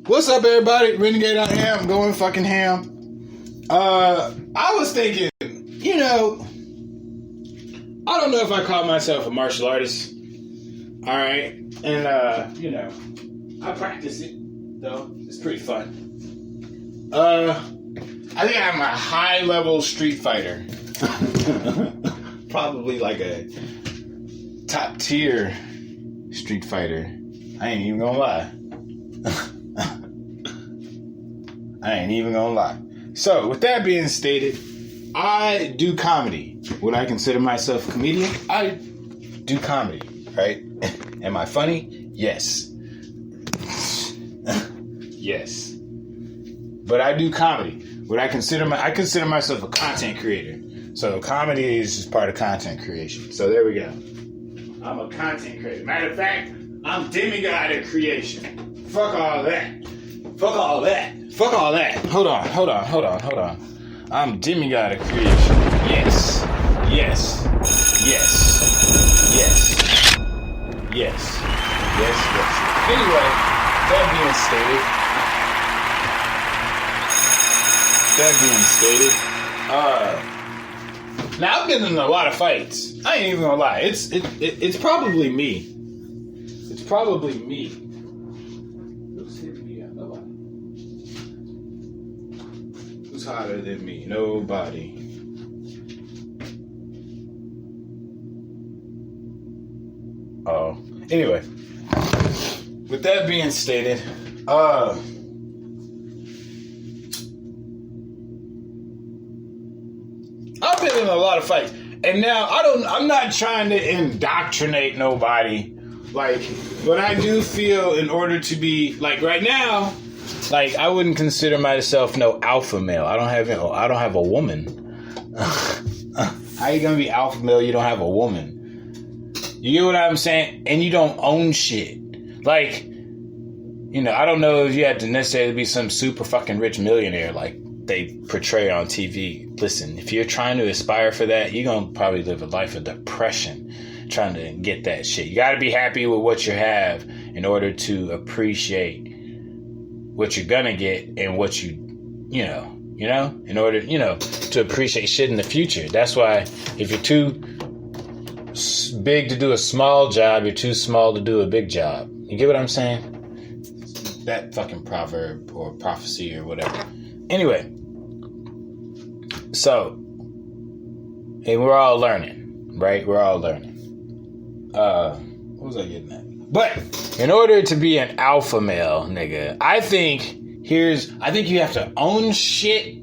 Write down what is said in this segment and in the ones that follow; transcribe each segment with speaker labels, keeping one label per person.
Speaker 1: What's up, everybody? Renegade on ham, going fucking ham. I was thinking, I don't know if I call myself a martial artist. All right, and I practice it though. It's pretty fun. I think I'm a high-level street fighter. Probably like a top-tier street fighter. I ain't even gonna lie. So, with that being stated, I do comedy. Would I consider myself a comedian? I do comedy, right? Am I funny? Yes. Yes. But I do comedy. I consider myself a content creator. So comedy is just part of content creation. So there we go. I'm a content creator. Matter of fact, I'm demigod of creation. Fuck all that. Hold on. I'm demigod of creation. Yes. Anyway, that being stated, now I've been in a lot of fights. I ain't even gonna lie. It's probably me. Who's hitting me up? Nobody. Who's hotter than me? Nobody. Oh. Anyway, with that being stated, I've been in a lot of fights, and now I'm not trying to indoctrinate nobody. Like, but I do feel in order to be like right now, like I wouldn't consider myself no alpha male. I don't have a woman. How you gonna be alpha male? You don't have a woman. You get what I'm saying? And you don't own shit. Like, I don't know if you have to necessarily be some super fucking rich millionaire like they portray on TV. Listen, if you're trying to aspire for that, you're going to probably live a life of depression trying to get that shit. You got to be happy with what you have in order to appreciate what you're going to get and what in order, to appreciate shit in the future. That's why if you're too big to do a small job, you're too small to do a big job. You get what I'm saying? That fucking proverb or prophecy or whatever. Anyway, so, and we're all learning, right? We're all learning. What was I getting at? But in order to be an alpha male, nigga, I think you have to own shit.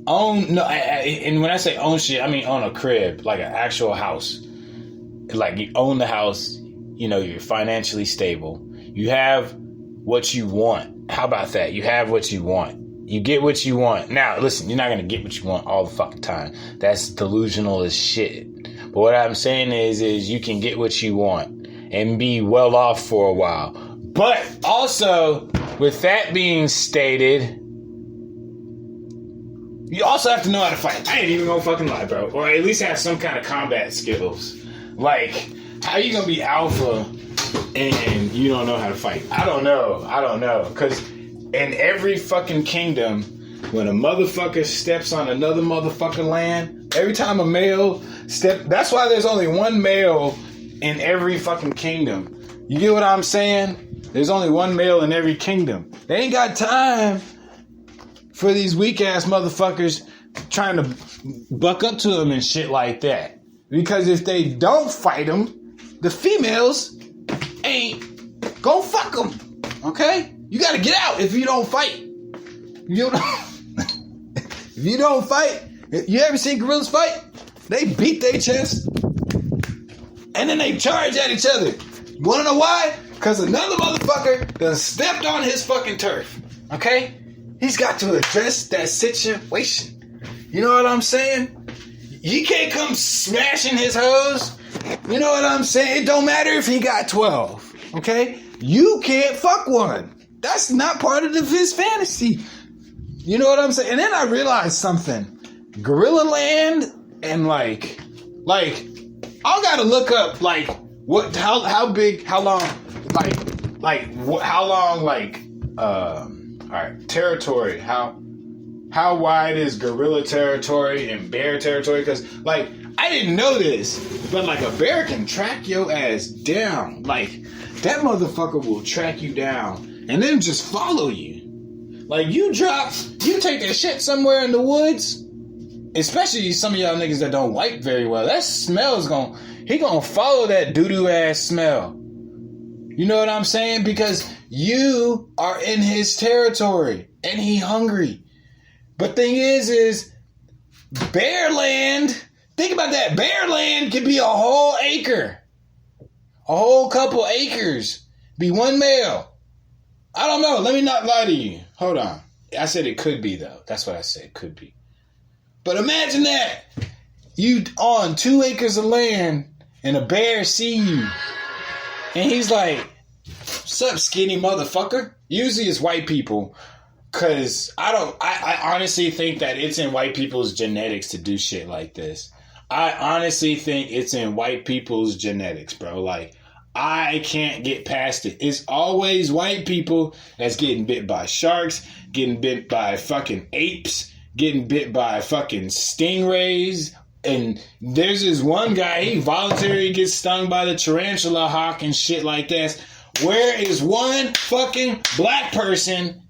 Speaker 1: And when I say own shit, I mean own a crib, like an actual house. Like you own the house, you're financially stable. You have what you want. How about that? You have what you want. You get what you want. Now, listen, you're not going to get what you want all the fucking time. That's delusional as shit. But what I'm saying is you can get what you want and be well off for a while. But also, with that being stated, you also have to know how to fight. I ain't even gonna fucking lie, bro. Or at least have some kind of combat skills. Like, how you gonna be alpha and you don't know how to fight? I don't know. Because in every fucking kingdom, when a motherfucker steps on another motherfucking land, every time a male that's why there's only one male in every fucking kingdom. You get what I'm saying? There's only one male in every kingdom. They ain't got time for these weak ass motherfuckers trying to buck up to them and shit like that. Because if they don't fight them, the females ain't gonna fuck them. Okay? You gotta get out if you don't fight. If you don't fight, you ever seen gorillas fight? They beat their chest and then they charge at each other. You wanna know why? Because another motherfucker done stepped on his fucking turf. Okay? He's got to address that situation. You know what I'm saying? He can't come smashing his hose. You know what I'm saying? It don't matter if he got 12. Okay? You can't fuck one. That's not part of his fantasy. You know what I'm saying? And then I realized something. Gorilla Land and like I gotta look up how long All right, territory. How wide is gorilla territory and bear territory? Because, like, I didn't know this, but, like, a bear can track your ass down. Like, that motherfucker will track you down and then just follow you. Like, you take that shit somewhere in the woods, especially some of y'all niggas that don't wipe very well. That smell's he gonna follow that doo-doo ass smell. You know what I'm saying? Because you are in his territory and he hungry. But thing is bear land, think about that. Bear land could be a whole acre. A whole couple acres. Be one male. I don't know. Let me not lie to you. Hold on. I said it could be, though. That's what I said. Could be. But imagine that. You on 2 acres of land and a bear see you. And he's like, "What's up, skinny motherfucker?" Usually it's white people. Because I honestly think that it's in white people's genetics to do shit like this. I honestly think it's in white people's genetics, bro. Like, I can't get past it. It's always white people that's getting bit by sharks, getting bit by fucking apes, getting bit by fucking stingrays. And there's this one guy, he voluntarily gets stung by the tarantula hawk and shit like that. Where is one fucking black person?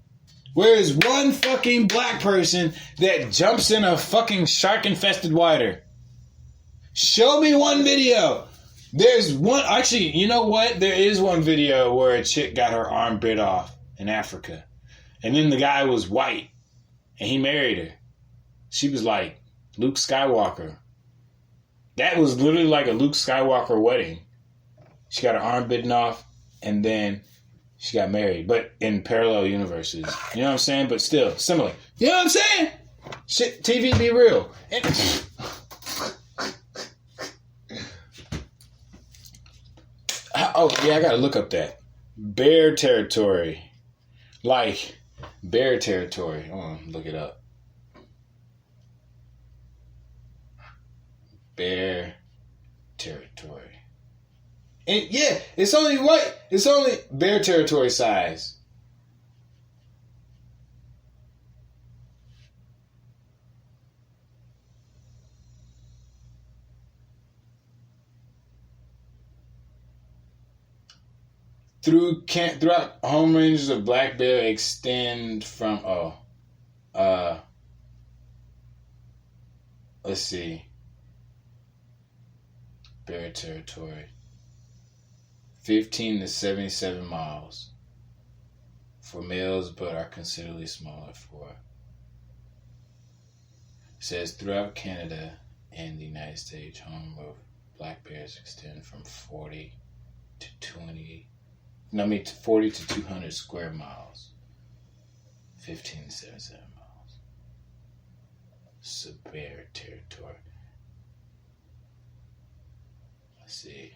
Speaker 1: Where is one fucking black person that jumps in a fucking shark-infested water? Show me one video. There's one, actually, you know what? There is one video where a chick got her arm bit off in Africa. And then the guy was white. And he married her. She was like Luke Skywalker. That was literally like a Luke Skywalker wedding. She got her arm bitten off. And then she got married, but in parallel universes. You know what I'm saying? But still, similar. You know what I'm saying? Shit, TV be real. And oh, yeah, I gotta look up that. Bear territory. Like, bear territory. I want to look it up. Bear territory. And yeah, it's only white. It's only bear territory size. Throughout home ranges of black bear extend from let's see. Bear territory. 15 to 77 miles for males, but are considerably smaller for. It says throughout Canada and the United States, home of black bears extend from 40 to 200 square miles. 15 to 77 miles. It's bear territory. Let's see.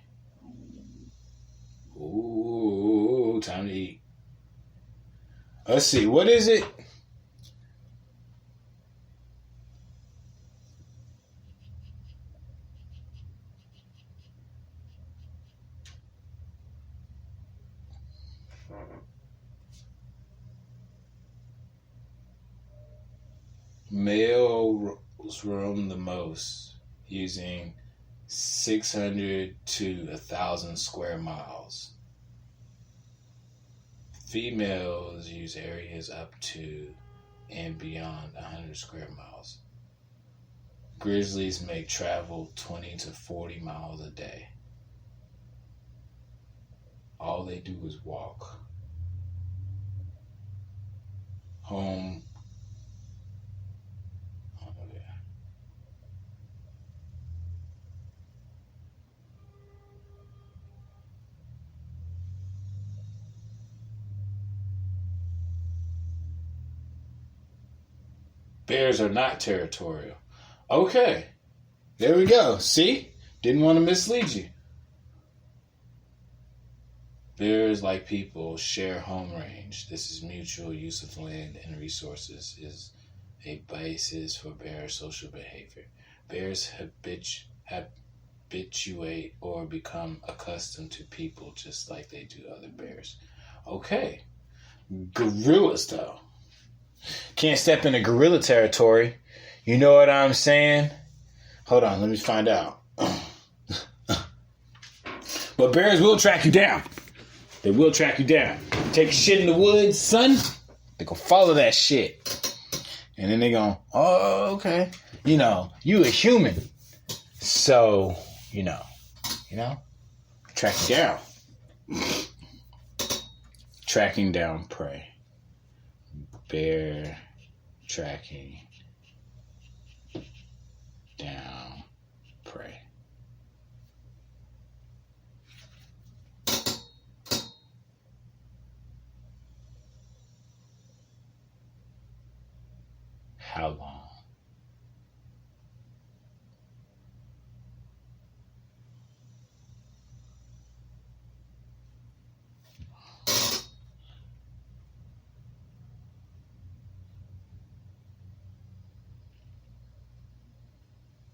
Speaker 1: Ooh, time to eat. Let's see, what is it? Males roam the most, using 600 to 1,000 square miles. Females use areas up to and beyond 100 square miles. Grizzlies may travel 20 to 40 miles a day. All they do is walk. Home. Bears are not territorial. Okay. There we go. See? Didn't want to mislead you. Bears, like people, share home range. This is mutual use of land and resources is a basis for bear social behavior. Bears habituate or become accustomed to people just like they do other bears. Okay. Gorillas, though. Can't step into gorilla territory. You know what I'm saying? Hold on, let me find out. But bears will track you down. They will track you down. Take a shit in the woods, son. They gonna follow that shit. And then they gonna, oh, okay. You know, you a human. So, you know, track you down. Tracking down prey. Bear tracking down prey. How long?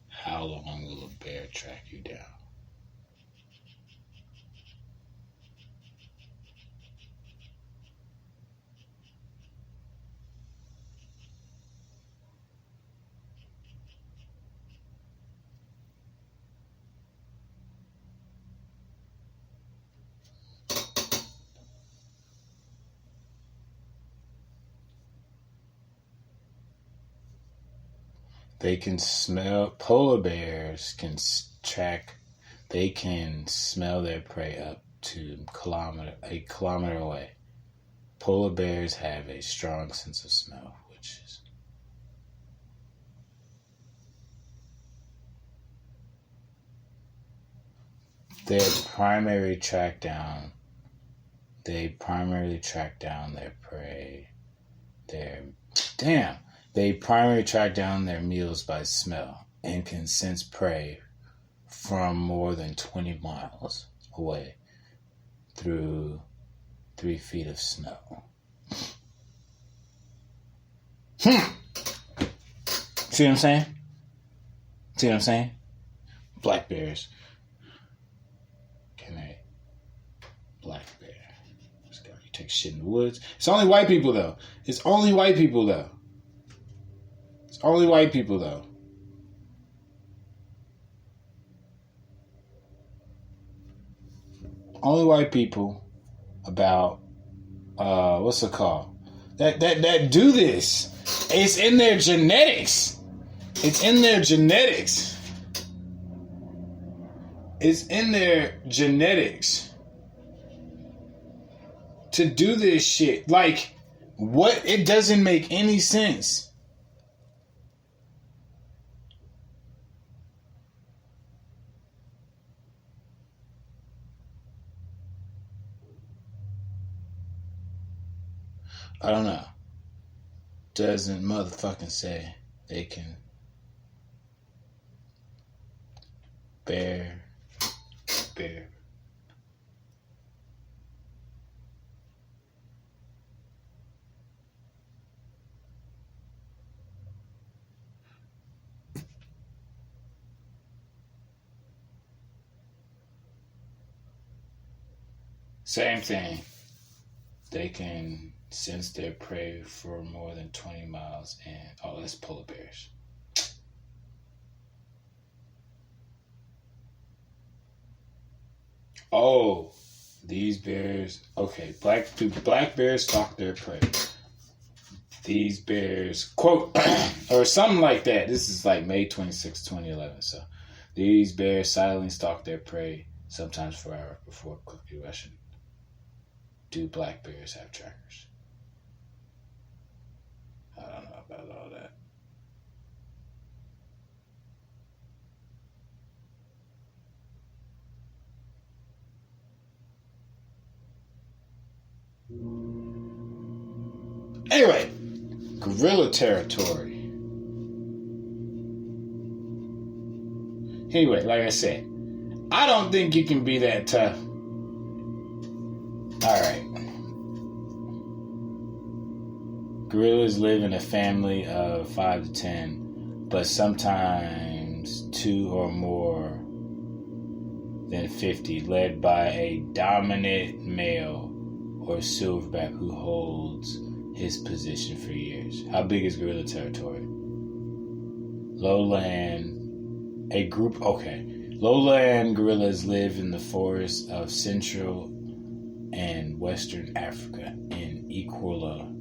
Speaker 1: How long will a bear track you down? They can smell, polar bears can they can smell their prey up to a kilometer away. Polar bears have a strong sense of smell, which is they primarily track down their prey. They primarily track down their meals by smell and can sense prey from more than 20 miles away through 3 feet of snow. See what I'm saying? Black bears. Black bear. Let's go. You take shit in the woods. It's only white people, though. Only white people about what's it called? That do this. It's in their genetics. It's in their genetics to do this shit. Like, what? It doesn't make any sense. I don't know. Doesn't motherfucking say they can bear. Same thing. They can sense their prey for more than 20 miles and that's polar bears. Oh, these bears. Okay, black bears stalk their prey. These bears, quote, or something like that. This is like May 26, 2011. So these bears silently stalk their prey, sometimes for hours before quickly rushing. Do black bears have trackers? I don't know about all that. Anyway, gorilla territory. Anyway, like I said, I don't think you can be that tough. Alright. Gorillas live in a family of 5 to 10, but sometimes 2 or more than 50, led by a dominant male or silverback who holds his position for years. How big is gorilla territory? Lowland gorillas live in the forests of Central and Western Africa in equate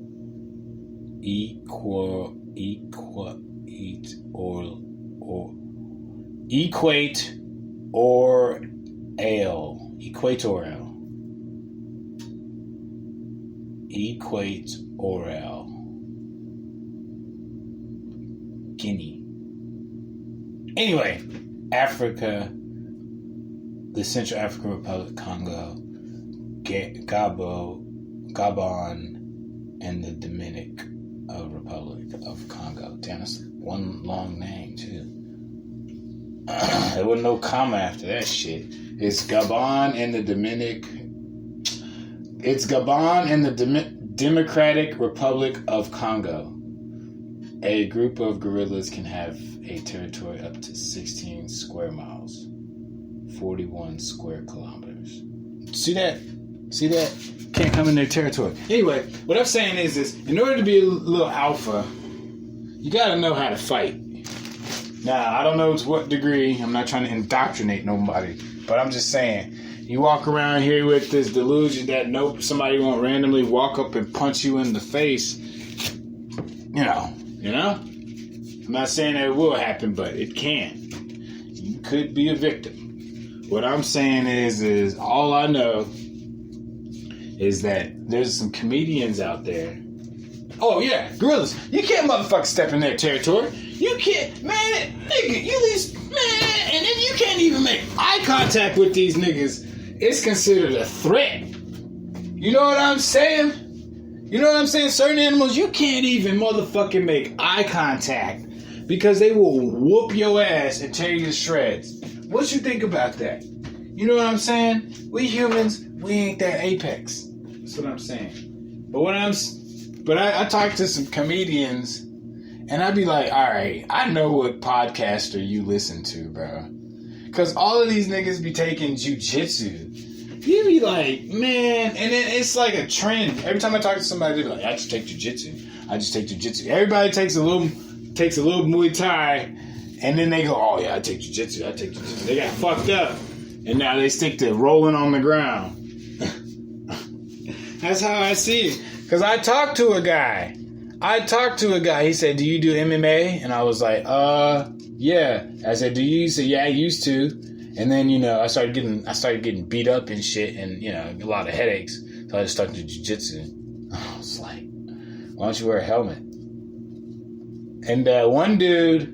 Speaker 1: Equatorial Guinea. Anyway, Africa, the Central African Republic, Congo, Gabon, and the Dominican Republic of Congo. Damn, that's one long name too. There wasn't no comma after that shit. It's Gabon and the Democratic Republic of Congo. A group of gorillas can have a territory up to 16 square miles, 41 square kilometers. See that? Can't come in their territory. Anyway, what I'm saying is this: in order to be a little alpha, you gotta know how to fight. Now, I don't know to what degree. I'm not trying to indoctrinate nobody, but I'm just saying. You walk around here with this delusion that somebody won't randomly walk up and punch you in the face. You know. I'm not saying that it will happen, but it can. You could be a victim. What I'm saying is all I know is that there's some comedians out there. Oh yeah, gorillas. You can't motherfucker step in their territory. You can't, man, nigga, you least, man, and then you can't even make eye contact with these niggas. It's considered a threat. You know what I'm saying? Certain animals, you can't even motherfucking make eye contact because they will whoop your ass and tear you to shreds. What you think about that? You know what I'm saying? We humans, we ain't that apex. That's what I'm saying. But I talk to some comedians and I'd be like, all right, I know what podcaster you listen to, bro. Because all of these niggas be taking jujitsu. You be like, man, and then it's like a trend. Every time I talk to somebody, they're like, I just take jujitsu. Everybody takes a little Muay Thai, and then they go, oh yeah, I take jujitsu. They got fucked up, and now they stick to rolling on the ground. That's how I see it. Because I talked to a guy. He said, do you do MMA? And I was like, yeah. I said, do you? He said, yeah, I used to. And then, I started getting beat up and shit and, a lot of headaches. So I just started to jiu-jitsu. I was like, why don't you wear a helmet? And one dude,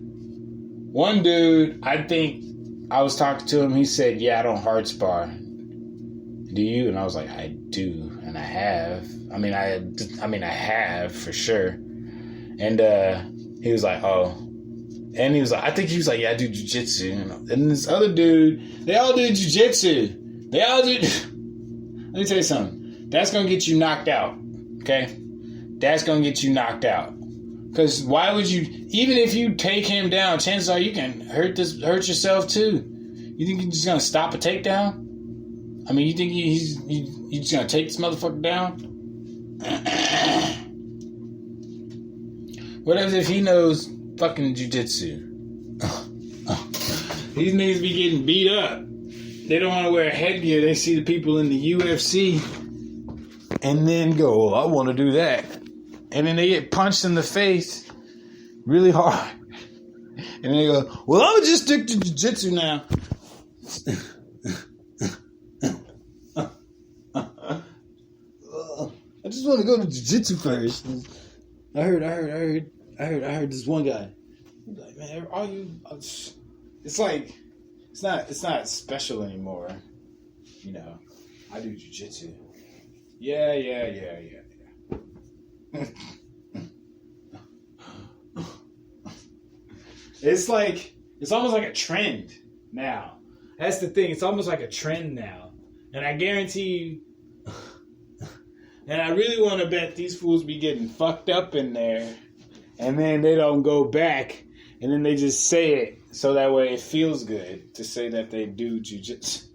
Speaker 1: I think I was talking to him. He said, yeah, I don't hard spar. Do you? And I was like, I do. And I have. I have for sure. And he was like, oh. And he was like, yeah, I do jiu-jitsu. And this other dude, they all do jiu-jitsu. Let me tell you something. That's going to get you knocked out. Okay? That's going to get you knocked out. Because why would you, even if you take him down, chances are you can hurt yourself too. You think you're just going to stop a takedown? I mean, you think you just going to take this motherfucker down? What if he knows fucking jiu-jitsu? These niggas be getting beat up. They don't want to wear headgear. They see the people in the UFC and then go, I want to do that. And then they get punched in the face really hard. And they go, well, I'm going to just stick to jiu-jitsu now. I just want to go to jiu-jitsu first. I heard this one guy. He's like, man, are you? It's like it's not special anymore. I do jiu-jitsu. Yeah. It's almost like a trend now. That's the thing. It's almost like a trend now, and I guarantee you. And I really want to bet these fools be getting fucked up in there. And then they don't go back. And then they just say it. So that way it feels good to say that they do jiu-jitsu.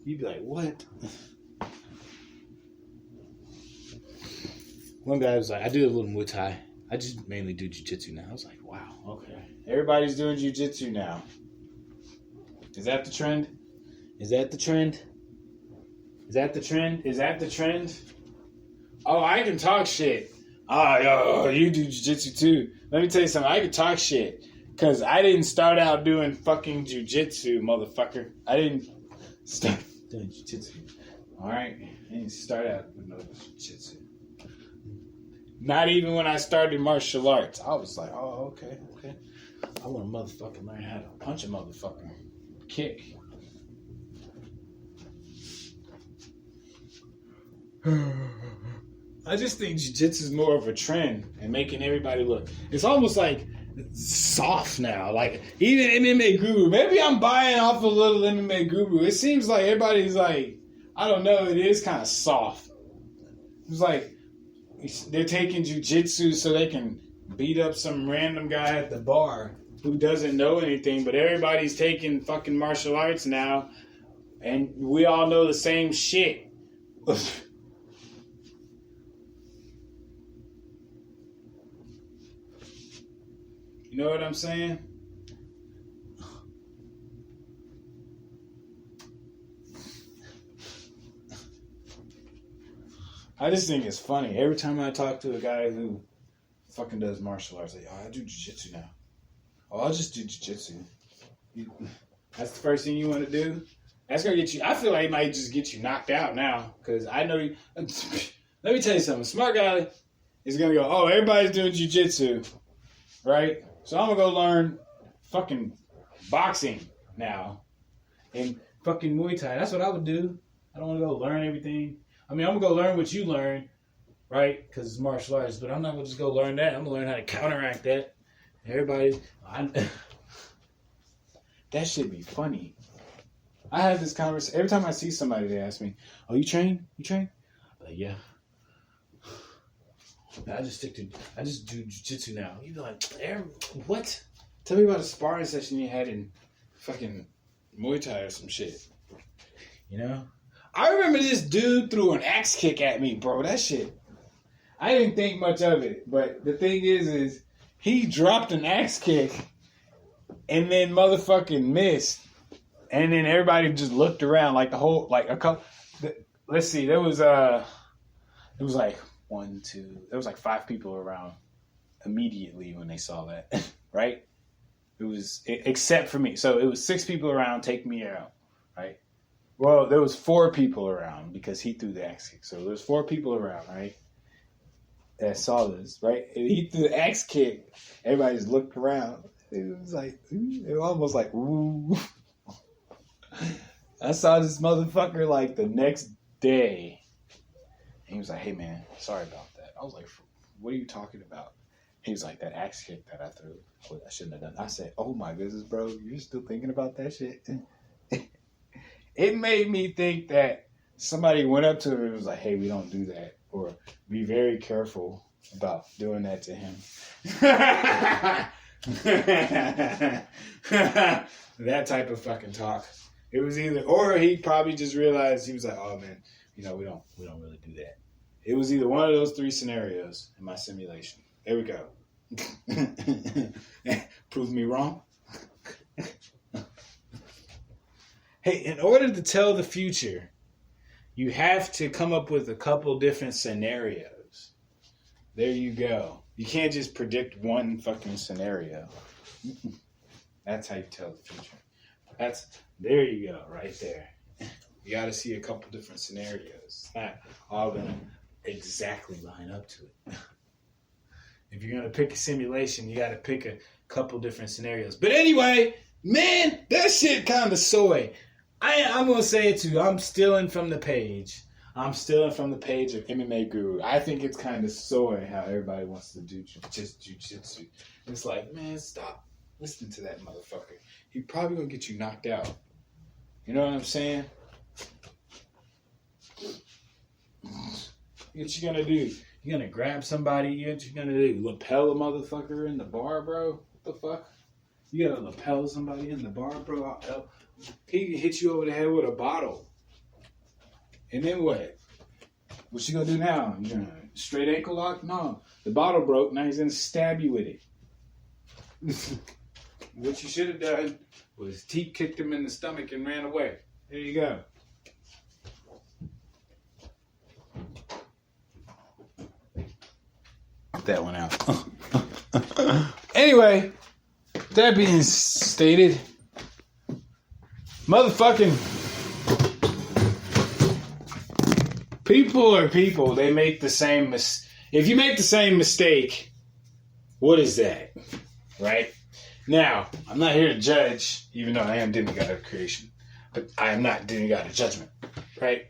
Speaker 1: You'd be like, what? one guy was like, I do a little Muay Thai. I just mainly do jiu-jitsu now. I was like, wow, okay. Everybody's doing jiu-jitsu now. Is that the trend? Is that the trend? Is that the trend? Is that the trend? Oh, I can talk shit. Oh, you do jiu-jitsu too. Let me tell you something. I can talk shit. Because I didn't start out doing fucking jiu-jitsu, motherfucker. I didn't start doing jiu-jitsu. Alright? I didn't start out with no jiu-jitsu. Not even when I started martial arts. I was like, oh, okay. I want to motherfucking learn how to punch a motherfucker. Kick. I just think jiu-jitsu is more of a trend and making everybody look. It's almost like soft now. Like, even MMA Guru. Maybe I'm buying off a little MMA Guru. It seems like everybody's like, I don't know, it is kind of soft. It's like they're taking jiu-jitsu so they can beat up some random guy at the bar who doesn't know anything, but everybody's taking fucking martial arts now, and we all know the same shit. You know what I'm saying? I just think it's funny. Every time I talk to a guy who fucking does martial arts, like, oh, I do jiu-jitsu now. Oh, I'll just do jiu-jitsu. That's the first thing you want to do? That's going to get you... I feel like it might just get you knocked out now. Because I know... Let me tell you something. A smart guy is going to go, oh, everybody's doing jiu-jitsu. Right? So I'm going to go learn fucking boxing now. And fucking Muay Thai. That's what I would do. I don't want to go learn everything. I mean, I'm going to go learn what you learn. Right? Because it's martial arts. But I'm not going to just go learn that. I'm going to learn how to counteract that. Everybody, that should be funny. I have this conversation every time I see somebody. They ask me, "Oh, you train? You train?" I'm like, yeah. I just do jiu-jitsu now. You be like, what? Tell me about a sparring session you had in fucking Muay Thai or some shit. You know? I remember this dude threw an axe kick at me, bro. That shit. I didn't think much of it, but the thing is. He dropped an axe kick and then motherfucking missed. And then everybody just looked around like the whole, like a couple, let's see, there was like 1, 2, there was like 5 people around immediately when they saw that, right? It was, except for me. So it was 6 people around taking me out, right? Well, there was 4 people around because he threw the axe kick. So there was 4 people around, right? That saw this, right? And he threw the axe kick. Everybody just looked around. It was like, it was almost like, ooh. I saw this motherfucker like the next day. And he was like, hey man, sorry about that. I was like, what are you talking about? He was like, that axe kick that I threw, I shouldn't have done. I said, oh my goodness, bro, you're still thinking about that shit? It made me think that somebody went up to him and was like, hey, we don't do that. Or be very careful about doing that to him. That type of fucking talk. It was either, or he probably just realized, he was like, oh man, we don't really do that. It was either one of those 3 scenarios in my simulation. There we go. Prove me wrong. Hey, in order to tell the future, you have to come up with a couple different scenarios. There you go. You can't just predict one fucking scenario. That's how you tell the future. There you go, right there. You got to see a couple different scenarios. It's not all going to exactly line up to it. If you're going to pick a simulation, you got to pick a couple different scenarios. But anyway, man, that shit kind of soy. I'm going to say it too. I'm stealing from the page. I'm stealing from the page of MMA Guru. I think it's kind of soy how everybody wants to do just jiu-jitsu. It's like, man, stop listening to that motherfucker. He probably going to get you knocked out. You know what I'm saying? What you going to do? You going to grab somebody? What you going to do? Lapel a motherfucker in the bar, bro? What the fuck? You got to lapel somebody in the bar, bro? He can hit you over the head with a bottle. And then what? What you gonna do now? You gonna straight ankle lock? No. The bottle broke. Now he's going to stab you with it. What you should have done was Teep kicked him in the stomach and ran away. There you go. Get that one out. Anyway, that being stated, motherfucking people are people. They make the same if you make the same mistake, what is that? Right? Now, I'm not here to judge, even though I am demigod of creation. But I am not demigod of judgment. Right?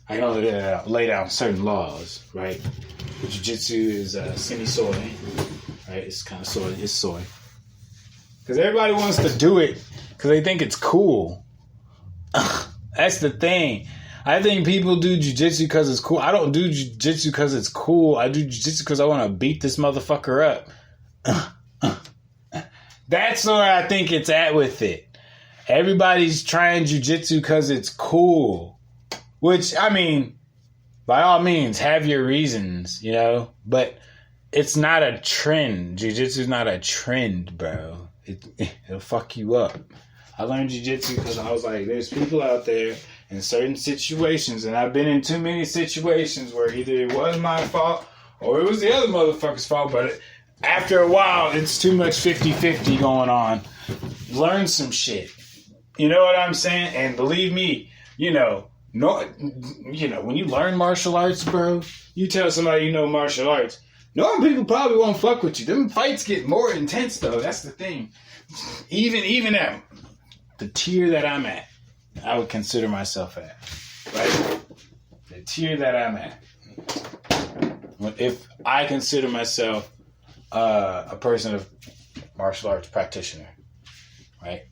Speaker 1: I can only lay down certain laws. Right? Jiu-jitsu is semi-soy. Right? It's kind of soy. It's soy. Because everybody wants to do it because they think it's cool. That's the thing. I think people do jiu-jitsu because it's cool. I don't do jiu-jitsu because it's cool. I do jiu-jitsu because I want to beat this motherfucker up. That's where I think it's at with it. Everybody's trying jiu-jitsu because it's cool. Which, I mean, by all means, have your reasons, you know? But it's not a trend. Jiu-jitsu is not a trend, bro. It'll fuck you up. I learned jiu-jitsu because I was like, there's people out there in certain situations, and I've been in too many situations where either it was my fault or it was the other motherfucker's fault, but after a while, it's too much 50-50 going on. Learn some shit. You know what I'm saying? And believe me, when you learn martial arts, bro, you tell somebody you know martial arts, normal people probably won't fuck with you. Them fights get more intense, though. That's the thing. Even at the tier that I'm at, I would consider myself at. Right? The tier that I'm at. If I consider myself a person of martial arts practitioner, right?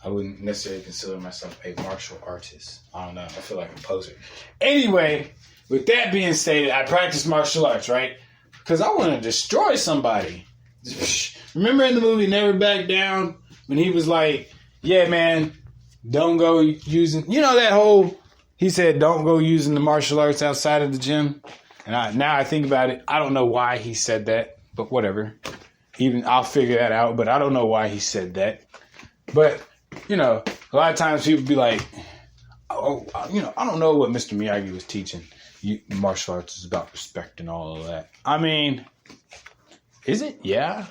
Speaker 1: I wouldn't necessarily consider myself a martial artist. I don't know. I feel like a poser. Anyway, with that being stated, I practice martial arts, right? Because I want to destroy somebody. Remember in the movie Never Back Down when he was like, yeah, man, don't go using, that whole, he said, don't go using the martial arts outside of the gym. And now I think about it, I don't know why he said that. But whatever. Even I'll figure that out. But I don't know why he said that. But, a lot of times people be like, oh, I don't know what Mr. Miyagi was teaching. Martial arts is about respect and all of that. I mean, is it? Yeah.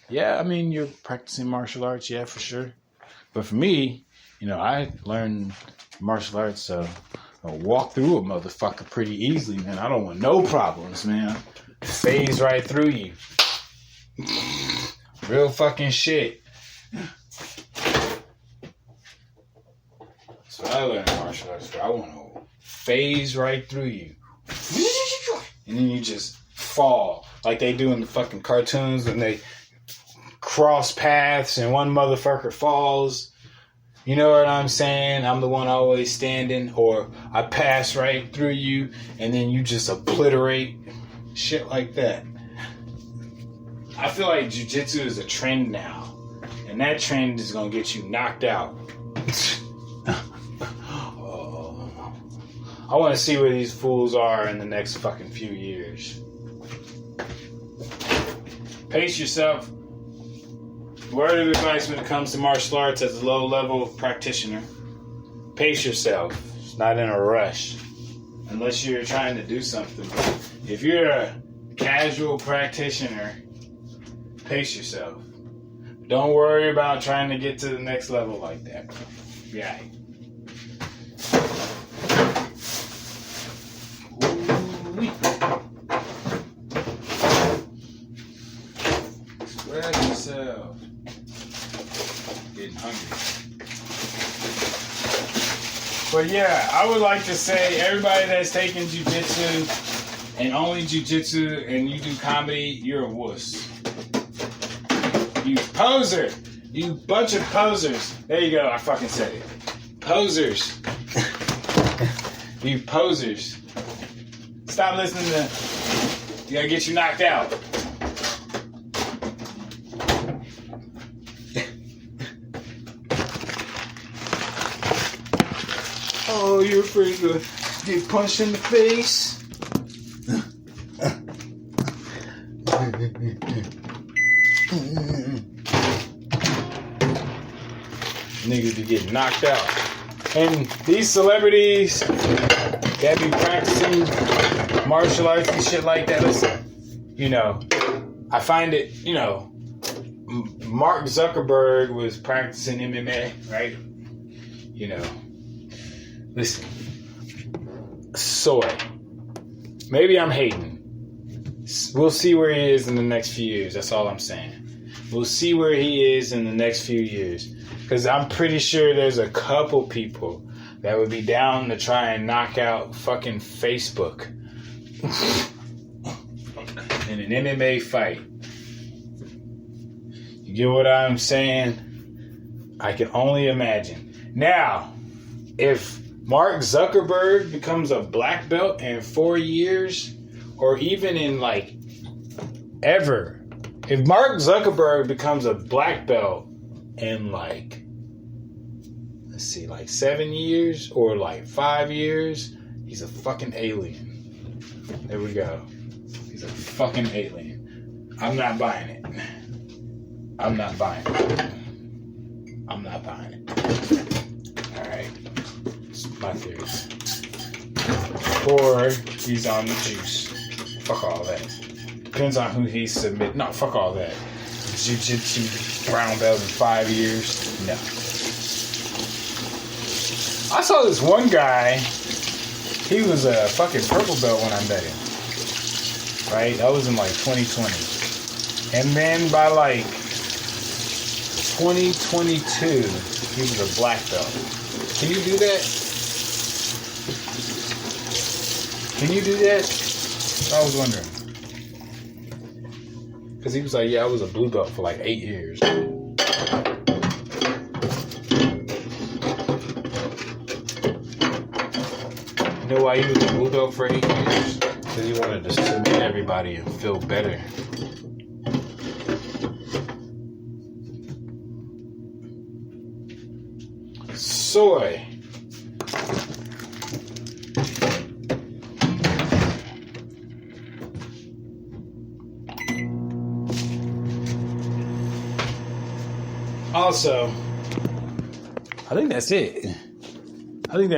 Speaker 1: Yeah, I mean, you're practicing martial arts. Yeah, for sure. But for me, I learned martial arts, so I'll walk through a motherfucker pretty easily, man. I don't want no problems, man. Phase right through you. Real fucking shit. That's what I learned in martial arts. I want to phase right through you. And then you just fall. Like they do in the fucking cartoons when they cross paths and one motherfucker falls. You know what I'm saying? I'm the one always standing. Or I pass right through you and then you just obliterate. Shit like that. I feel like jiu-jitsu is a trend now. And that trend is going to get you knocked out. I want to see where these fools are in the next fucking few years. Pace yourself. Word of advice when it comes to martial arts as a low-level practitioner. Pace yourself. It's not in a rush. Unless you're trying to do something. If you're a casual practitioner, pace yourself. Don't worry about trying to get to the next level like that. Yeah. Spread yourself. Getting hungry. But yeah, I would like to say everybody that's taking jiu-jitsu and only jiu-jitsu and you do comedy, you're a wuss. You poser. You bunch of posers. There you go. I fucking said it. Posers. You posers. Stop listening to... You gotta get you knocked out. Oh, you're afraid to get punched in the face? Niggas be getting knocked out. And these celebrities that be practicing martial arts and shit like that, listen, you know, I find it, you know, Mark Zuckerberg was practicing MMA, right? You know, listen, soy. Maybe I'm hating. We'll see where he is in the next few years. That's all I'm saying. We'll see where he is in the next few years. Because I'm pretty sure there's a couple people that would be down to try and knock out fucking Facebook in an MMA fight. You get what I'm saying? I can only imagine. Now, if Mark Zuckerberg becomes a black belt in 4 years, or even in like ever, if Mark Zuckerberg becomes a black belt in like, let's see, like 7 years or like 5 years, he's a fucking alien. There we go. He's a fucking alien. I'm not buying it. I'm not buying it. I'm not buying it. Alright. That's my theories. Or he's on the juice. Fuck all that. Depends on who he's submitting. No, fuck all that. Jiu-jitsu brown belt in 5 years. No. I saw this one guy. He was a fucking purple belt when I met him. Right? That was in like 2020. And then by like 2022, he was a black belt. Can you do that? Can you do that? I was wondering. Because he was like, yeah, I was a blue belt for like 8 years. You know why he was a blue belt for 8 years? Because he wanted to submit everybody and feel better. Soy. Also, I think that's it. I think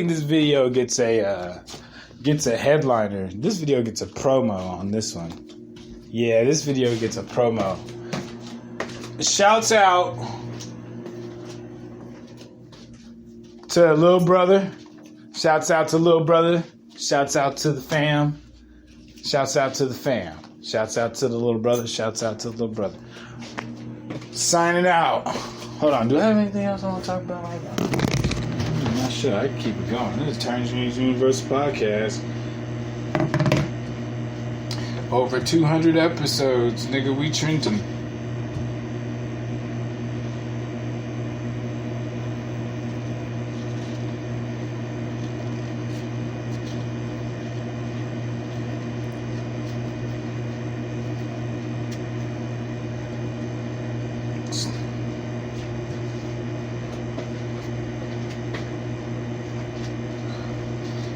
Speaker 1: this video gets a headliner. This video gets a promo on this one. Yeah, this video gets a promo. Shouts out to little brother. Shouts out to little brother. Shouts out to the fam. Shouts out to the fam. Shouts out to the little brother. Shouts out to the little brother. Signing out. Hold on. Do I have anything else I want to talk about? I'm not sure. I can keep it going. This is Turns Universe Podcast. Over 200 episodes. Nigga, we Trenton.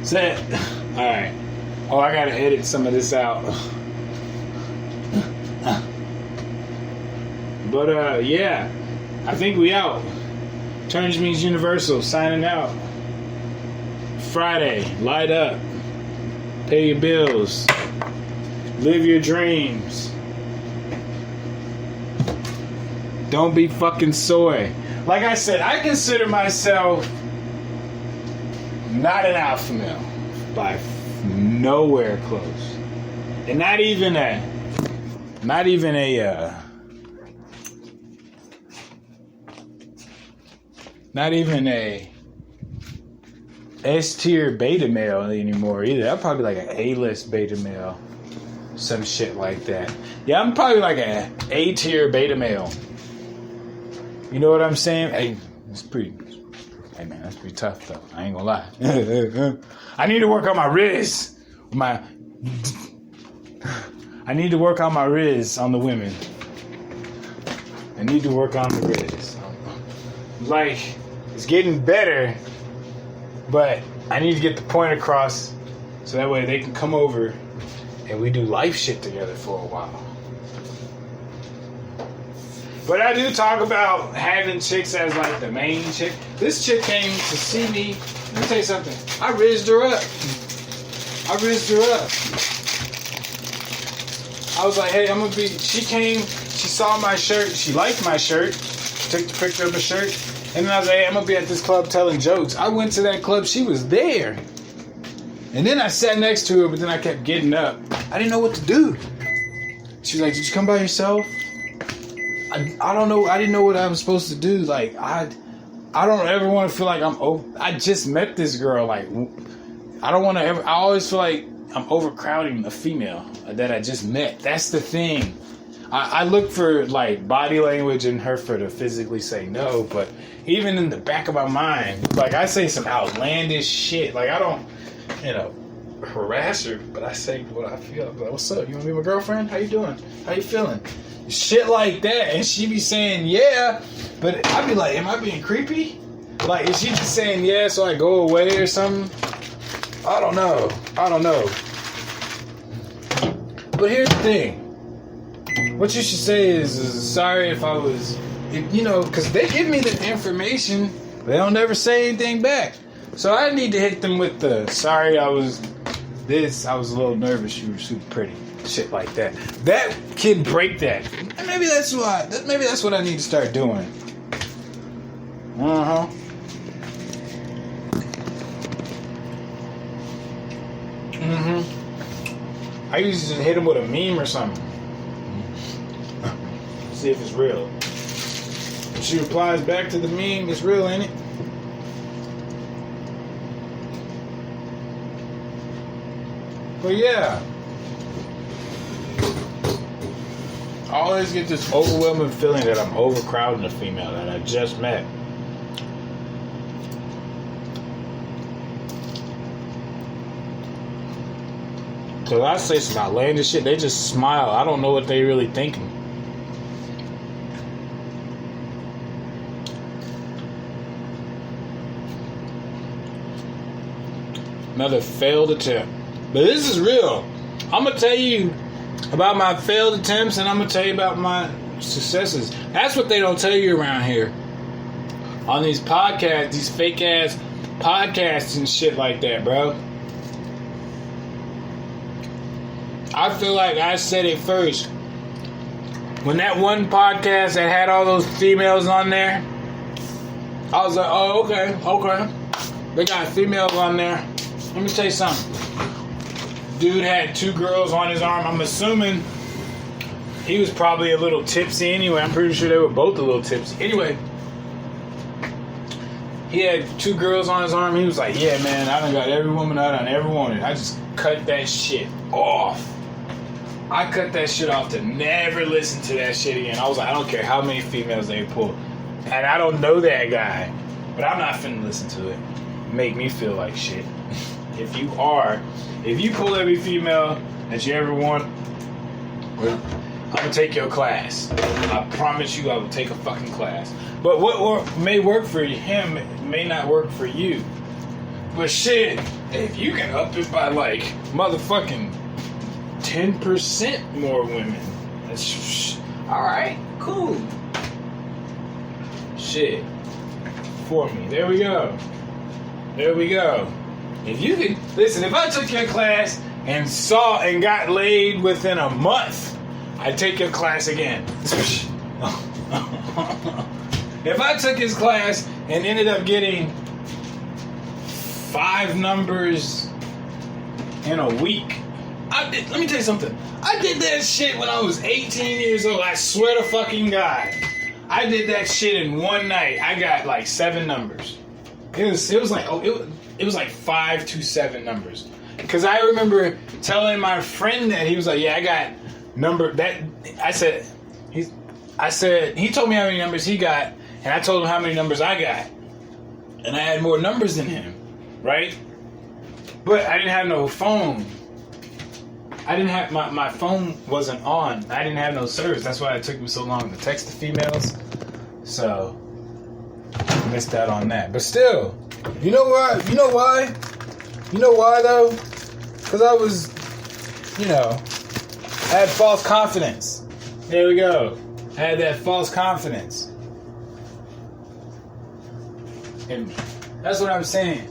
Speaker 1: Set. Alright. Oh, I gotta edit some of this out. But, yeah. I think we out. Turns Means Universal. Signing out. Friday. Light up. Pay your bills. Live your dreams. Don't be fucking soy. Like I said, I consider myself not an alpha male by nowhere close, and not even a S tier beta male anymore either. I'm probably like an A-list beta male, some shit like that. Yeah, I'm probably like a A tier beta male. You know what I'm saying? Hey, it's pretty. Hey man, that's pretty tough though. I ain't gonna lie. I need to work on my riz. I need to work on my riz on the women. I need to work on the riz. Like, it's getting better, but I need to get the point across so that way they can come over and we do life shit together for a while. But I do talk about having chicks as like the main chick. This chick came to see me. Let me tell you something. I rizzed her up. I was like, hey, I'm gonna be. She came. She saw my shirt. She liked my shirt. Took the picture of the shirt. And then I was like, hey, I'm gonna be at this club telling jokes. I went to that club. She was there. And then I sat next to her, but then I kept getting up. I didn't know what to do. She was like, did you come by yourself? I don't know. I didn't know what I was supposed to do. Like, I don't ever want to feel like I just met this girl. Like, I don't want to ever. I always feel like I'm overcrowding a female that I just met. That's the thing. I look for like body language in her for to physically say no, but even in the back of my mind, like I say some outlandish shit. Like I don't, harass her, but I say what I feel. I'm like, what's up? You want to be my girlfriend? How you doing? How you feeling? Shit like that. And she be saying yeah, but I be like, am I being creepy? Like, is she just saying yeah so I go away or something? I don't know. But here's the thing. What you should say is sorry if I was, because they give me the information, but they don't never say anything back. So I need to hit them with the sorry I was a little nervous, you were super pretty. Shit like that. That can break that. And maybe that's what I need to start doing. Uh-huh. I used to just hit him with a meme or something. See if it's real. If she replies back to the meme, it's real, ain't it? But yeah. I always get this overwhelming feeling that I'm overcrowding a female that I just met. Cause I say some outlandish shit, they just smile. I don't know what they really thinking. Another failed attempt. But this is real. I'm gonna tell you about my failed attempts, and I'm gonna tell you about my successes. That's what they don't tell you around here. On these podcasts, these fake ass podcasts and shit like that, bro. I feel like I said it first. When that one podcast that had all those females on there, I was like, oh, okay. They got females on there. Let me tell you something. Dude had 2 girls on his arm. I'm assuming he was probably a little tipsy anyway. I'm pretty sure they were both a little tipsy. Anyway, he had 2 girls on his arm. He was like, yeah, man, I done got every woman I done ever wanted. I just cut that shit off. I cut that shit off to never listen to that shit again. I was like, I don't care how many females they pull. And I don't know that guy, but I'm not finna listen to it. Make me feel like shit. If you pull every female that you ever want, I'm gonna take your class. I promise you I will take a fucking class. But what may work for him may not work for you. But shit, if you can up it by like motherfucking 10% more women, that's alright, cool. Shit. For me. There we go. If you could listen, if I took your class and got laid within a month, I'd take your class again. If I took his class and ended up getting 5 numbers in a week, let me tell you something. I did that shit when I was 18 years old. I swear to fucking God. I did that shit in one night. I got like 7 numbers. It was like 5 to 7 numbers. Because I remember telling my friend that he was like, yeah, I got number that. He told me how many numbers he got, and I told him how many numbers I got. And I had more numbers than him, right? But I didn't have no phone. I didn't have, my phone wasn't on. I didn't have no service. That's why it took me so long to text the females. So, I missed out on that. But still, you know why? You know why though? Because I had false confidence. There we go. I had that false confidence. And that's what I'm saying.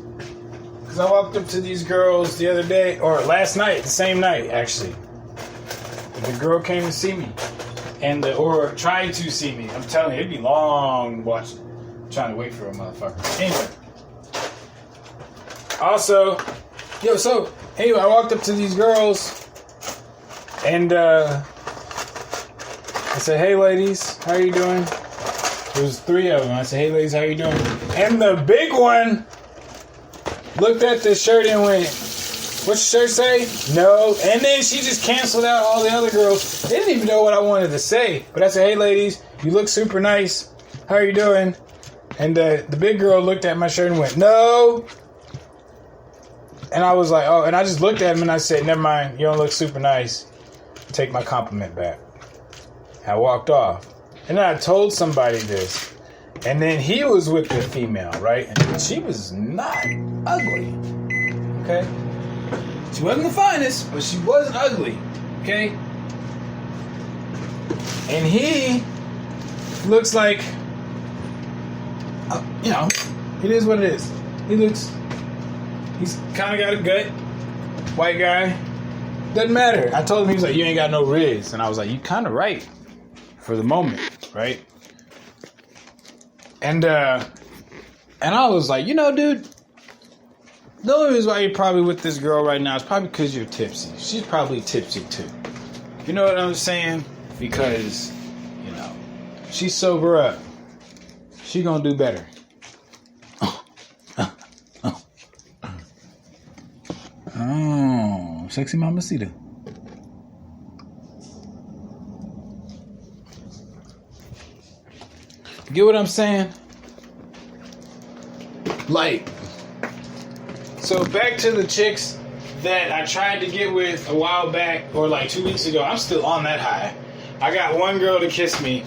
Speaker 1: Because I walked up to these girls the other day, or last night, the same night, actually. The girl came to see me. Or tried to see me. I'm telling you, it'd be long watching. Trying to wait for a motherfucker. Anyway. Also, I walked up to these girls and I said, "Hey ladies, how you doing?" There was 3 of them. I said, "Hey ladies, how you doing?" And the big one looked at the shirt and went, "What's your shirt say?" No. And then she just canceled out all the other girls. They didn't even know what I wanted to say. But I said, "Hey ladies, you look super nice. How are you doing?" And the big girl looked at my shirt and went, "No." And I was like, oh, and I just looked at him and I said, "Never mind, you don't look super nice. Take my compliment back." I walked off. And then I told somebody this. And then he was with the female, right? And she was not ugly. Okay? She wasn't the finest, but she wasn't ugly. Okay? And he looks like, it is what it is. He's kind of got a gut. White guy. Doesn't matter. I told him, he was like, "You ain't got no riz." And I was like, "You kind of right. For the moment." Right? And I was like, dude, the only reason why you're probably with this girl right now is probably because you're tipsy. She's probably tipsy too. You know what I'm saying? Because, she's sober up. She gonna do better. Oh, sexy mamacita. Get what I'm saying? Like, so back to the chicks that I tried to get with a while back, or like 2 weeks ago. I'm still on that high. I got one girl to kiss me,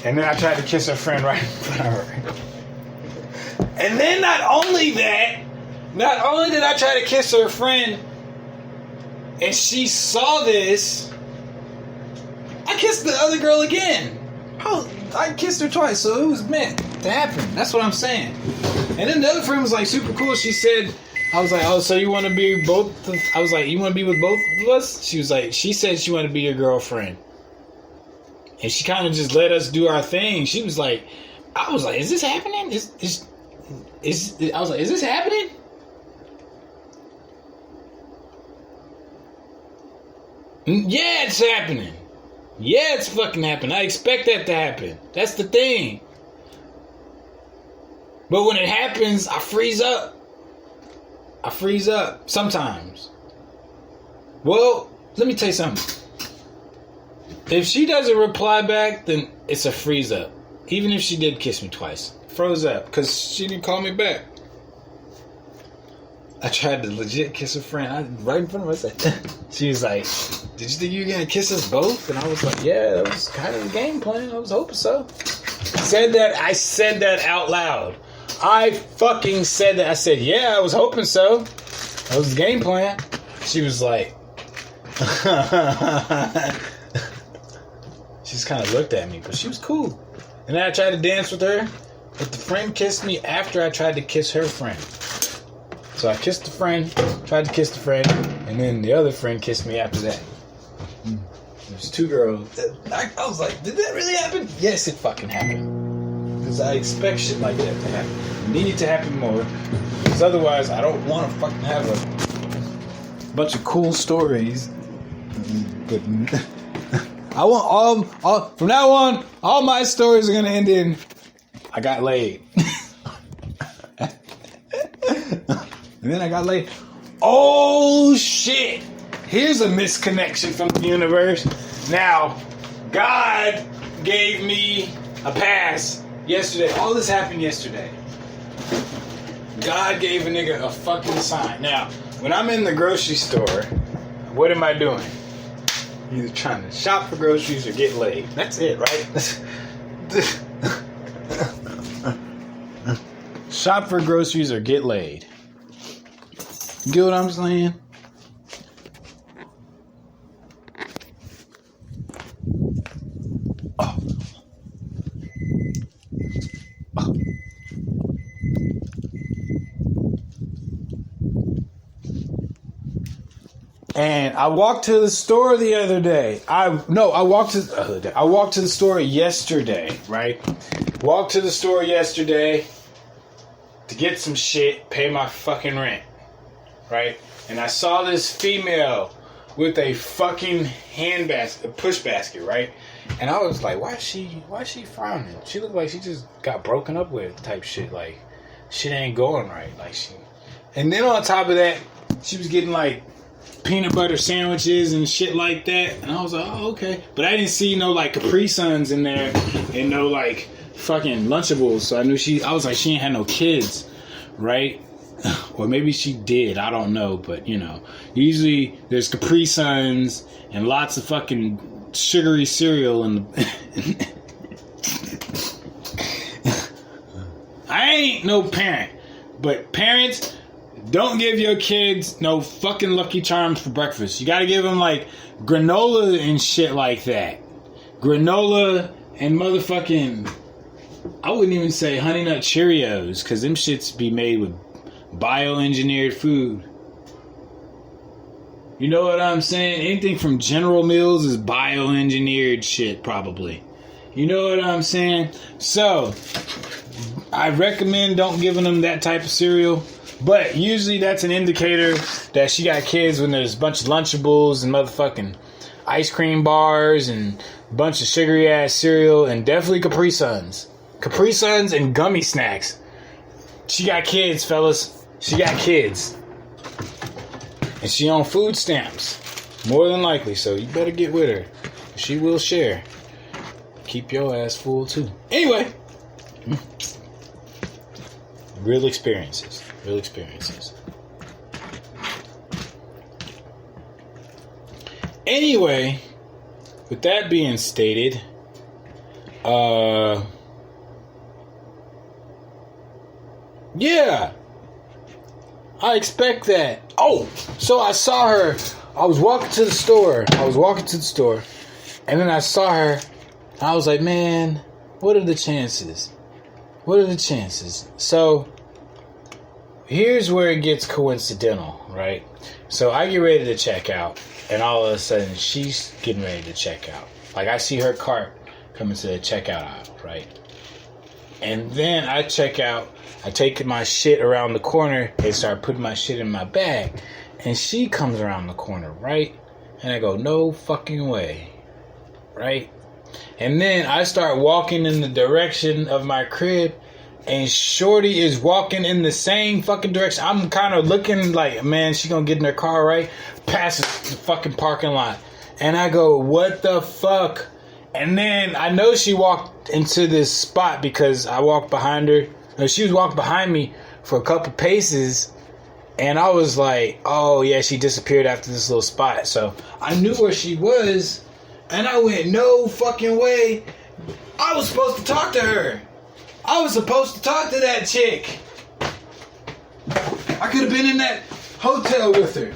Speaker 1: and then I tried to kiss her friend right in front of her. And then not only did I try to kiss her friend, and she saw this, I kissed the other girl again. I kissed her twice, so it was meant to happen. That's what I'm saying. And then the other friend was like super cool. She said, I was like, "Oh, so you want to be both?" I was like, "You want to be with both of us?" She was like, she said she wanted to be your girlfriend. And she kind of just let us do our thing. She was like, I was like, "Is this happening? I was like, is this happening?" Yeah, it's happening. Yeah, it's fucking happening. I expect that to happen. That's the thing. But when it happens, I freeze up. Sometimes. Well, let me tell you something. If she doesn't reply back, then it's a freeze up. Even if she did kiss me twice. Froze up. Because she didn't call me back. I tried to legit kiss a friend. Right in front of her, I said, she was like, "Did you think you were going to kiss us both?" And I was like, "Yeah, that was kind of the game plan. I was hoping so." I said that out loud. I fucking said that. I said, "Yeah, I was hoping so. That was the game plan." She was like, she just kind of looked at me, but she was cool. And then I tried to dance with her, but the friend kissed me after I tried to kiss her friend. So I kissed the friend, tried to kiss the friend, and then the other friend kissed me after that. There's 2 girls. I was like, did that really happen? Yes, it fucking happened. Because I expect shit like that to happen. It needed to happen more. Because otherwise, I don't want to fucking have a bunch of cool stories. But I want all from now on, all my stories are going to end in, I got laid. And then I got laid. Oh, shit. Here's a misconnection from the universe. Now, God gave me a pass yesterday. All this happened yesterday. God gave a nigga a fucking sign. Now, when I'm in the grocery store, what am I doing? Either trying to shop for groceries or get laid. That's it, right? Shop for groceries or get laid. You get what I'm saying? And I walked to the store the other day. I walked to the store yesterday, right? Walked to the store yesterday to get some shit, pay my fucking rent, right? And I saw this female with a fucking push basket, right? And I was like, why is she frowning? She looked like she just got broken up with type shit. Like, shit ain't going right. And then on top of that, she was getting like peanut butter sandwiches and shit like that. And I was like, oh, okay. But I didn't see no like Capri Suns in there and no like fucking Lunchables. So I was like, she ain't had no kids, right? Or maybe she did. I don't know. But, usually there's Capri Suns and lots of fucking sugary cereal in the... I ain't no parent. But parents... don't give your kids no fucking Lucky Charms for breakfast. You gotta give them like granola and shit like that. Granola and motherfucking... I wouldn't even say Honey Nut Cheerios, because them shits be made with bioengineered food. You know what I'm saying? Anything from General Mills is bioengineered shit, probably. You know what I'm saying? So, I recommend don't giving them that type of cereal. But usually that's an indicator that she got kids when there's a bunch of Lunchables and motherfucking ice cream bars and a bunch of sugary ass cereal and definitely Capri Suns. Capri Suns and gummy snacks. She got kids, fellas. She got kids. And she on food stamps. More than likely, so you better get with her. She will share. Keep your ass full too. Anyway. Real experiences. Anyway, with that being stated, yeah, I expect that. Oh, so I saw her. I was walking to the store, and then I saw her. I was like, man, what are the chances? So, here's where it gets coincidental, right? So I get ready to check out, and all of a sudden she's getting ready to check out. Like, I see her cart coming to the checkout aisle, right? And then I check out, I take my shit around the corner and start putting my shit in my bag. And she comes around the corner, right? And I go, no fucking way, right? And then I start walking in the direction of my crib, and Shorty is walking in the same fucking direction. I'm kind of looking like, man, she gonna get in her car, right? Passes the fucking parking lot. And I go, what the fuck? And then I know she walked into this spot because I walked behind her. No, she was walking behind me for a couple paces. And I was like, oh yeah, she disappeared after this little spot. So I knew where she was. And I went, no fucking way. I was supposed to talk to her. I was supposed to talk to that chick. I could have been in that hotel with her.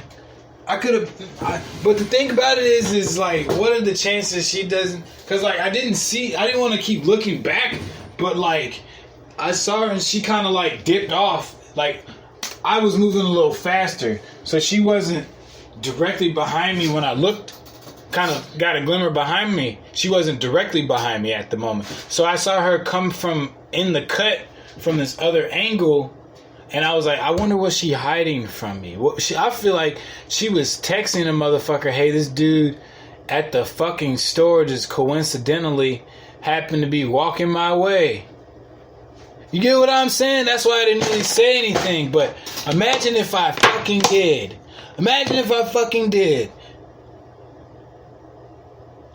Speaker 1: I could have. But the thing about it is like, what are the chances she doesn't? Because like, I didn't want to keep looking back. But like, I saw her and she kind of like dipped off. Like, I was moving a little faster. So she wasn't directly behind me when I looked. Kind of got a glimmer behind me. She wasn't directly behind me at the moment. So I saw her come from in the cut from this other angle, and I was like, I wonder what she hiding from me. I feel like she was texting a motherfucker, hey, this dude at the fucking store just coincidentally happened to be walking my way. You get what I'm saying? That's why I didn't really say anything. But imagine if I fucking did.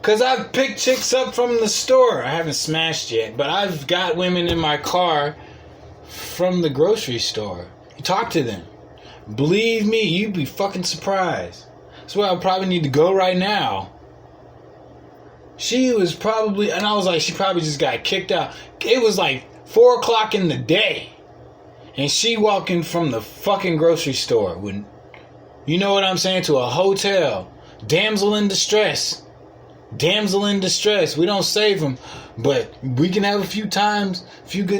Speaker 1: Because I've picked chicks up from the store. I haven't smashed yet, but I've got women in my car from the grocery store. You talk to them. Believe me, you'd be fucking surprised. That's where I probably need to go right now. She was probably, and I was like, she probably just got kicked out. It was like 4 o'clock in the day. And she walking from the fucking grocery store. When, you know what I'm saying? To a hotel. Damsel in distress. We don't save them, but we can have a few good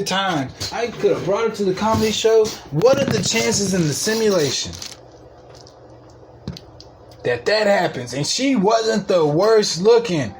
Speaker 1: times. I could have brought her to the comedy show. What are the chances in the simulation? that happens. And she wasn't the worst looking.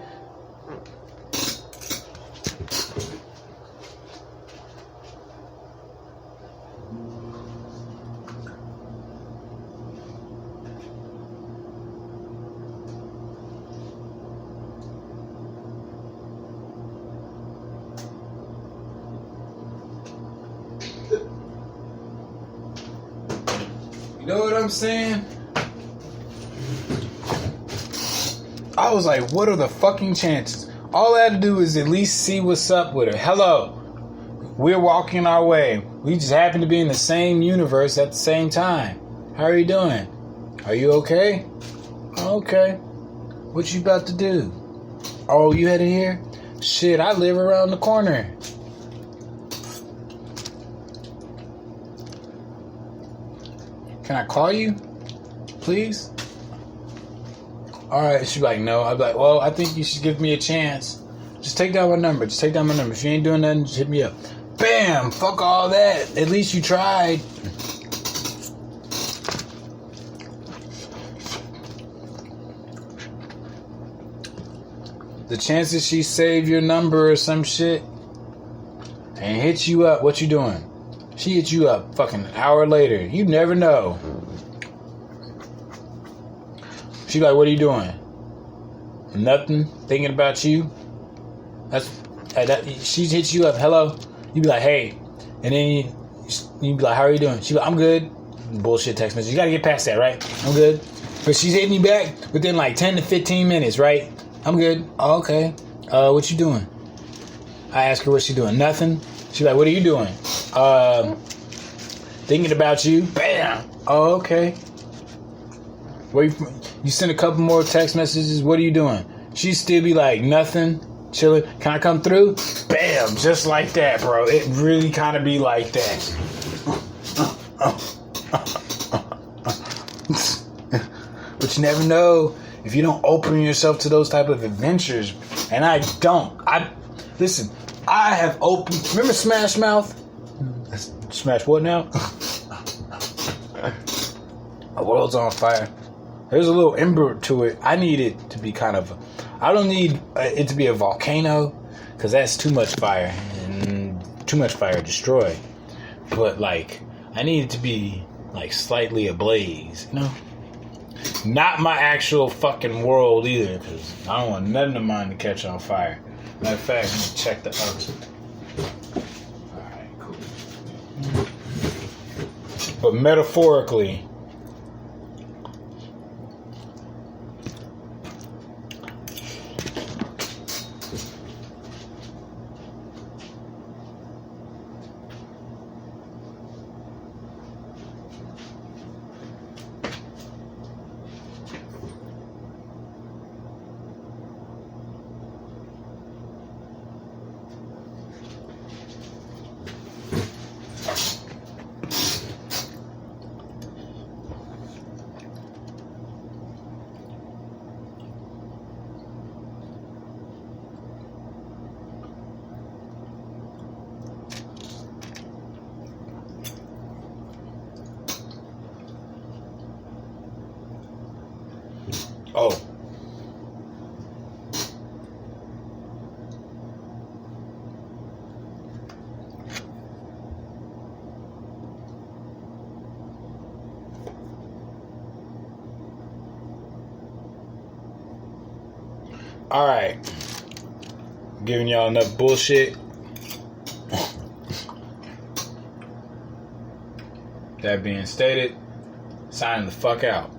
Speaker 1: You know what I'm saying? I was like, what are the fucking chances? All I had to do is at least see what's up with her. Hello. We're walking our way. We just happen to be in the same universe at the same time. How are you doing? Are you okay? Okay. What you about to do? Oh, you headed here? Shit, I live around the corner. Can I call you? Please? Alright, she'd be like, no. I'd be like, well, I think you should give me a chance. Just take down my number. Just take down my number. If you ain't doing nothing, just hit me up. Bam! Fuck all that. At least you tried. The chances she save your number or some shit and hit you up, what you doing? She hit you up fucking an hour later. You never know. She like, what are you doing? Nothing. Thinking about you. She hits you up. Hello. You be like, hey. And then you be like, how are you doing? She be like, I'm good. Bullshit text message. You gotta get past that, right? I'm good. But she's hitting you back within like 10 to 15 minutes, right? I'm good. Oh, okay. What you doing? I ask her what she doing. Nothing. She like, what are you doing? Thinking about you. Bam. Oh, okay. You send a couple more text messages. What are you doing? She still be like, nothing. Chilling. Can I come through? Bam. Just like that, bro. It really kind of be like that. But you never know if you don't open yourself to those type of adventures. And I don't. Listen, I have opened. Remember Smash Mouth? Smash what now? My world's on fire. There's a little ember to it. I need it to be kind of. I don't need it to be a volcano, because that's too much fire. And too much fire destroy. But like, I need it to be like slightly ablaze, you know? Not my actual fucking world either, because I don't want nothing of mine to catch on fire. Matter of fact, let me check the other. Alright, cool. But metaphorically, oh. Alright. Giving y'all enough bullshit. That being stated, signing the fuck out.